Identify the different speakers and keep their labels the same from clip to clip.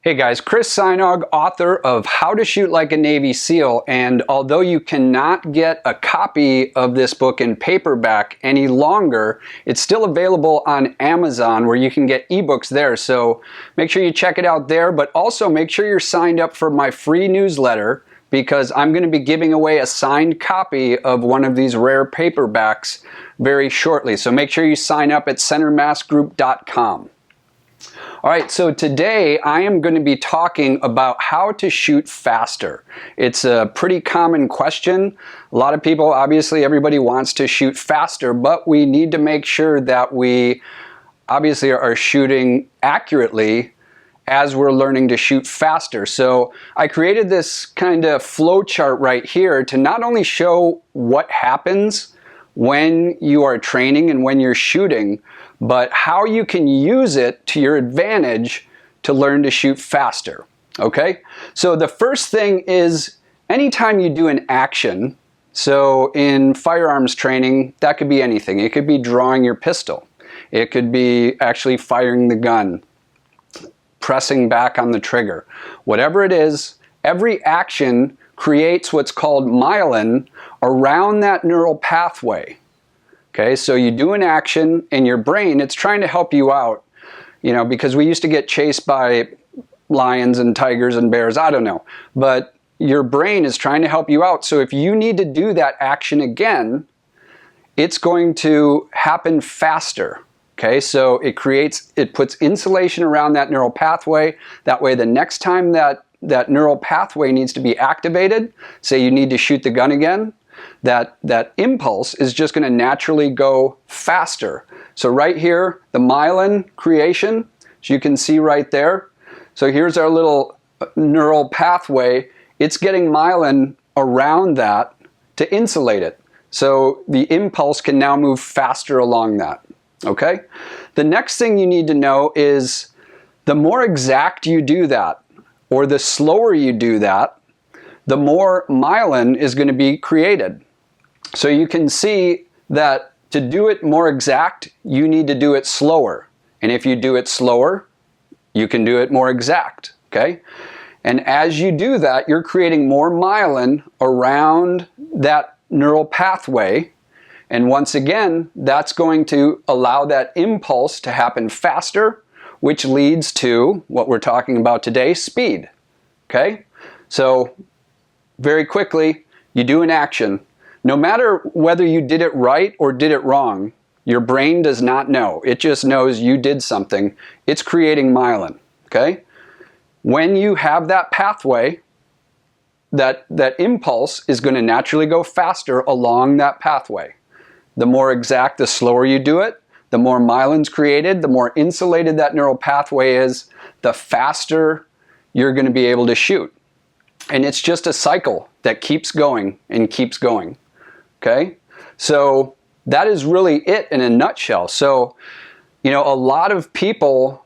Speaker 1: Hey guys, Chris Sajnog, author of How to Shoot Like a Navy SEAL, and although you cannot get a copy of this book in paperback any longer, it's still available on Amazon where you can get ebooks there, so make sure you check it out there, but also make sure you're signed up for my free newsletter because I'm going to be giving away a signed copy of one of these rare paperbacks very shortly, so make sure you sign up at centermassgroup.com. All right, so today I am going to be talking about how to shoot faster. It's a pretty common question. A lot of people, obviously everybody wants to shoot faster, but we need to make sure that we obviously are shooting accurately as we're learning to shoot faster. So I created this kind of flow chart right here to not only show what happens when you are training and when you're shooting, but how you can use it to your advantage to learn to shoot faster. Okay? So the first thing is anytime you do an action, so in firearms training, that could be anything. It could be drawing your pistol. It could be actually firing the gun, pressing back on the trigger. Whatever it is, every action creates what's called myelin around that neural pathway. Okay, so you do an action in your brain, it's trying to help you out, you know, because we used to get chased by lions and tigers and bears, I don't know, but your brain is trying to help you out. So if you need to do that action again, it's going to happen faster. Okay, so it puts insulation around that neural pathway. That way the next time that neural pathway needs to be activated, say you need to shoot the gun again, that impulse is just going to naturally go faster. So right here, the myelin creation, as you can see right there. So here's our little neural pathway. It's getting myelin around that to insulate it. So the impulse can now move faster along that. Okay? The next thing you need to know is the more exact you do that, or the slower you do that, the more myelin is going to be created. So you can see that to do it more exact, you need to do it slower. And if you do it slower, you can do it more exact. Okay? And as you do that, you're creating more myelin around that neural pathway. And once again, that's going to allow that impulse to happen faster, which leads to what we're talking about today, speed. Okay? So very quickly, you do an action. No matter whether you did it right or did it wrong, your brain does not know. It just knows you did something. It's creating myelin. Okay? When you have that pathway, that impulse is going to naturally go faster along that pathway. The more exact, the slower you do it, the more myelin's created, the more insulated that neural pathway is, the faster you're going to be able to shoot. And it's just a cycle that keeps going and keeps going. Okay? So that is really it in a nutshell. So, you know, a lot of people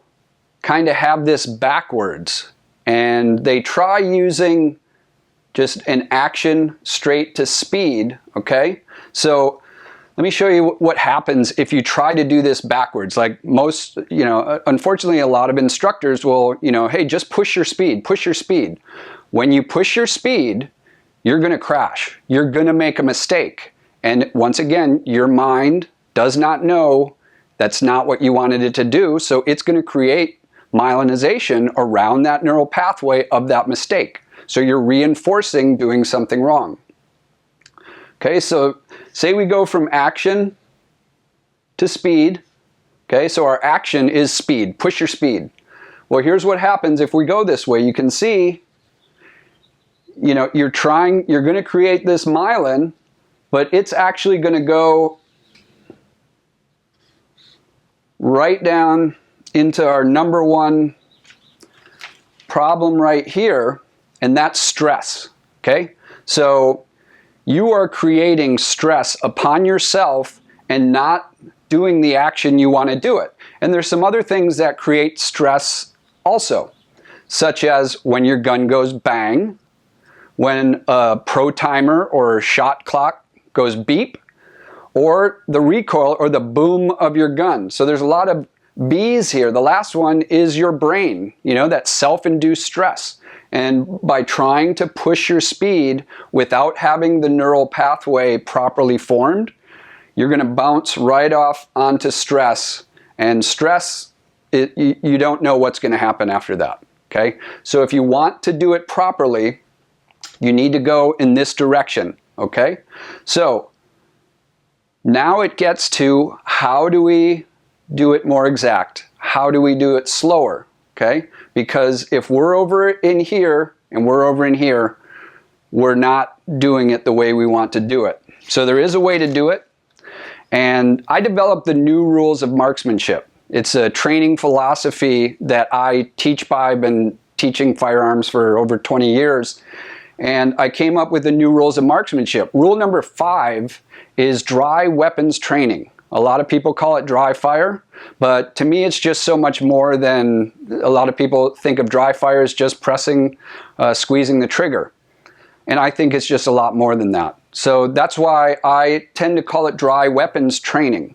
Speaker 1: kind of have this backwards and they try using just an action straight to speed. Okay? So let me show you what happens if you try to do this backwards. Like most, you know, unfortunately a lot of instructors will, you know, hey, just push your speed, push your speed. When you push your speed, you're going to crash. You're going to make a mistake. And once again, your mind does not know that's not what you wanted it to do, so it's going to create myelinization around that neural pathway of that mistake. So you're reinforcing doing something wrong. Okay, so say we go from action to speed. Okay, so our action is speed. Push your speed. Well, here's what happens if we go this way. You can see, you know, you're going to create this myelin, but it's actually going to go right down into our number one problem right here, and that's stress. Okay? So you are creating stress upon yourself and not doing the action you want to do it. And there's some other things that create stress also, such as when your gun goes bang, when a pro timer or shot clock goes beep, or the recoil or the boom of your gun. So there's a lot of B's here, the last one, is your brain, that self-induced stress. And by trying to push your speed without having the neural pathway properly formed, you're going to bounce right off onto stress. And stress, you don't know what's going to happen after that. Okay? So if you want to do it properly, you need to go in this direction. Okay? So now it gets to, how do we do it more exact? How do we do it slower? Okay? Because if we're over in here and we're over in here, we're not doing it the way we want to do it. So there is a way to do it. And I developed the new rules of marksmanship. It's a training philosophy that I teach by. I've been teaching firearms for over 20 years. And I came up with the new rules of marksmanship. Rule number 5 is dry weapons training. A lot of people call it dry fire, but to me it's just so much more than, a lot of people think of dry fire as just pressing, squeezing the trigger. And I think it's just a lot more than that. So that's why I tend to call it dry weapons training.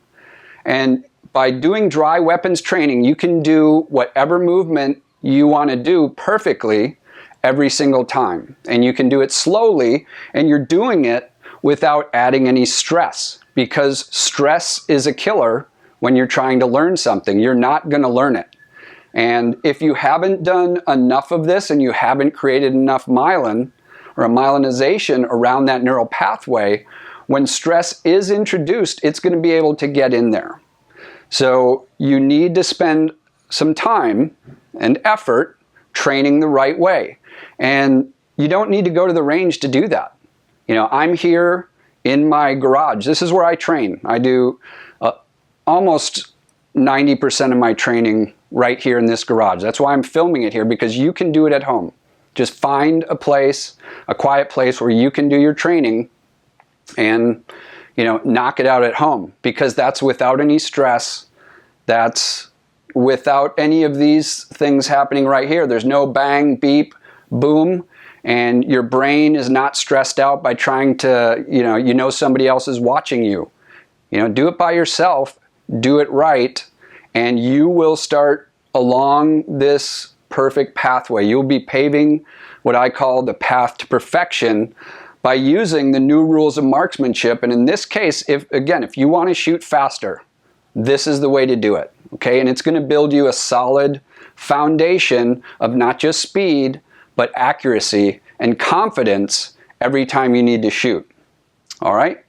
Speaker 1: And by doing dry weapons training, you can do whatever movement you want to do perfectly every single time. And you can do it slowly, and you're doing it without adding any stress. Because stress is a killer when you're trying to learn something. You're not going to learn it. And if you haven't done enough of this and you haven't created enough myelin or a myelinization around that neural pathway, when stress is introduced, it's going to be able to get in there. So you need to spend some time and effort training the right way. And you don't need to go to the range to do that. I'm here in my garage. This is where I train. I do almost 90% of my training right here in this garage. That's why I'm filming it here, because you can do it at home. Just find a place, a quiet place where you can do your training and, knock it out at home, because that's without any stress. That's without any of these things happening right here. There's no bang, beep, boom. And your brain is not stressed out by trying to, somebody else is watching you. Do it by yourself, do it right, and you will start along this perfect pathway. You'll be paving what I call the path to perfection by using the new rules of marksmanship. And in this case, if you want to shoot faster, this is the way to do it. Okay? And it's going to build you a solid foundation of not just speed, but accuracy and confidence every time you need to shoot. All right?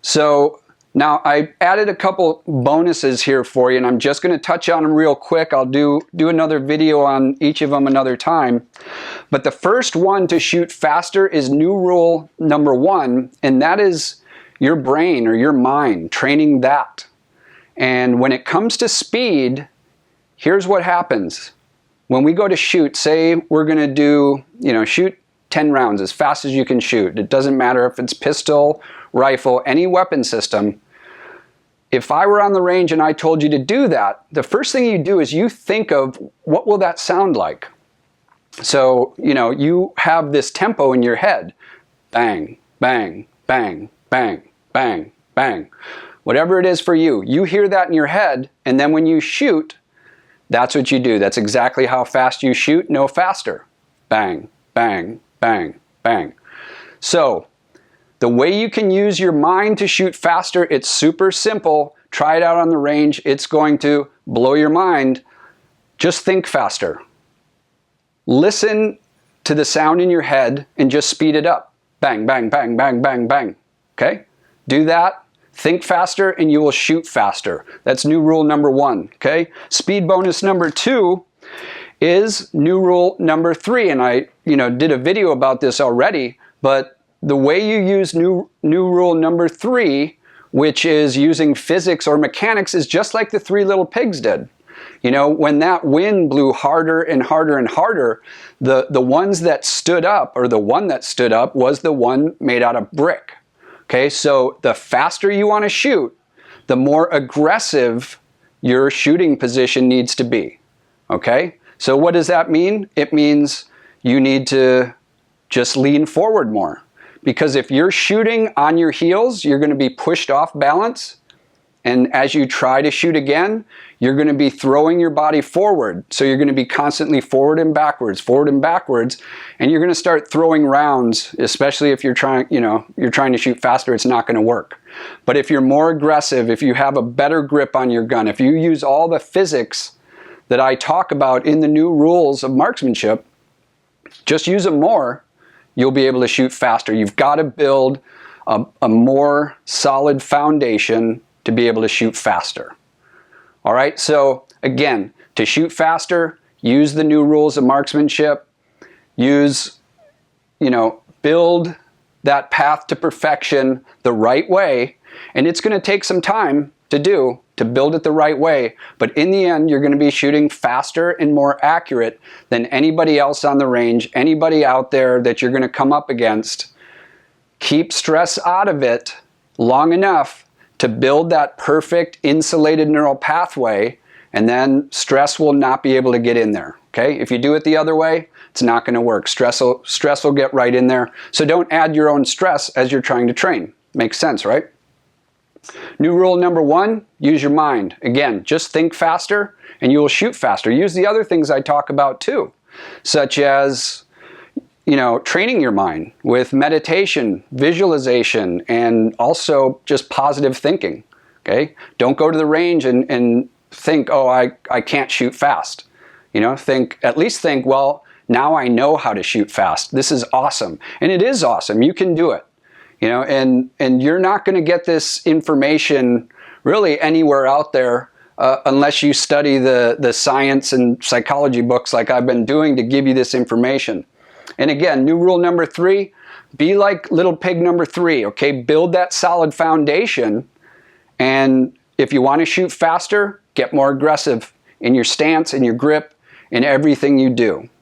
Speaker 1: So now I added a couple bonuses here for you, and I'm just going to touch on them real quick. I'll do another video on each of them another time. But the first one to shoot faster is new rule number 1, and that is your brain or your mind, training that. And when it comes to speed, here's what happens. When we go to shoot, say we're going to do, shoot 10 rounds as fast as you can shoot. It doesn't matter if it's pistol, rifle, any weapon system. If I were on the range and I told you to do that, the first thing you do is you think of, what will that sound like? So, you have this tempo in your head. Bang, bang, bang, bang, bang, bang. Whatever it is for you, you hear that in your head, and then when you shoot, that's what you do. That's exactly how fast you shoot, no faster. Bang, bang, bang, bang. So, the way you can use your mind to shoot faster, it's super simple. Try it out on the range. It's going to blow your mind. Just think faster. Listen to the sound in your head and just speed it up. Bang, bang, bang, bang, bang, bang. Okay? Do that. Think faster and you will shoot faster. That's new rule number 1. Okay? Speed bonus number 2 is new rule number 3. And I, did a video about this already, but the way you use new rule number 3, which is using physics or mechanics, is just like the 3 little pigs did. When that wind blew harder and harder and harder, the ones that stood up, or the one that stood up, was the one made out of brick. Okay, so the faster you want to shoot, the more aggressive your shooting position needs to be. Okay, so what does that mean? It means you need to just lean forward more. Because if you're shooting on your heels, you're going to be pushed off balance, And as you try to shoot again, you're going to be throwing your body forward. So you're going to be constantly forward and backwards, and you're going to start throwing rounds, especially if you're trying to shoot faster, it's not going to work. But if you're more aggressive, if you have a better grip on your gun, if you use all the physics that I talk about in the new rules of marksmanship, just use them more, you'll be able to shoot faster. You've got to build a more solid foundation to be able to shoot faster. All right, so again, to shoot faster, use the new rules of marksmanship, build that path to perfection the right way, and it's going to take some time to build it the right way, but in the end, you're going to be shooting faster and more accurate than anybody else on the range, anybody out there that you're going to come up against. Keep stress out of it long enough to build that perfect insulated neural pathway, and then stress will not be able to get in there. Okay? If you do it the other way, it's not going to work. Stress will get right in there. So don't add your own stress as you're trying to train. Makes sense, right? New rule number 1, use your mind. Again, just think faster and you will shoot faster. Use the other things I talk about too, such as training your mind with meditation, visualization, and also just positive thinking. Okay? Don't go to the range and think, oh, I can't shoot fast. At least think, well, now I know how to shoot fast. This is awesome. And it is awesome. You can do it. And you're not going to get this information really anywhere out there unless you study the science and psychology books like I've been doing to give you this information. And again, new rule number 3, be like little pig number 3, okay? Build that solid foundation, and if you want to shoot faster, get more aggressive in your stance, in your grip, in everything you do,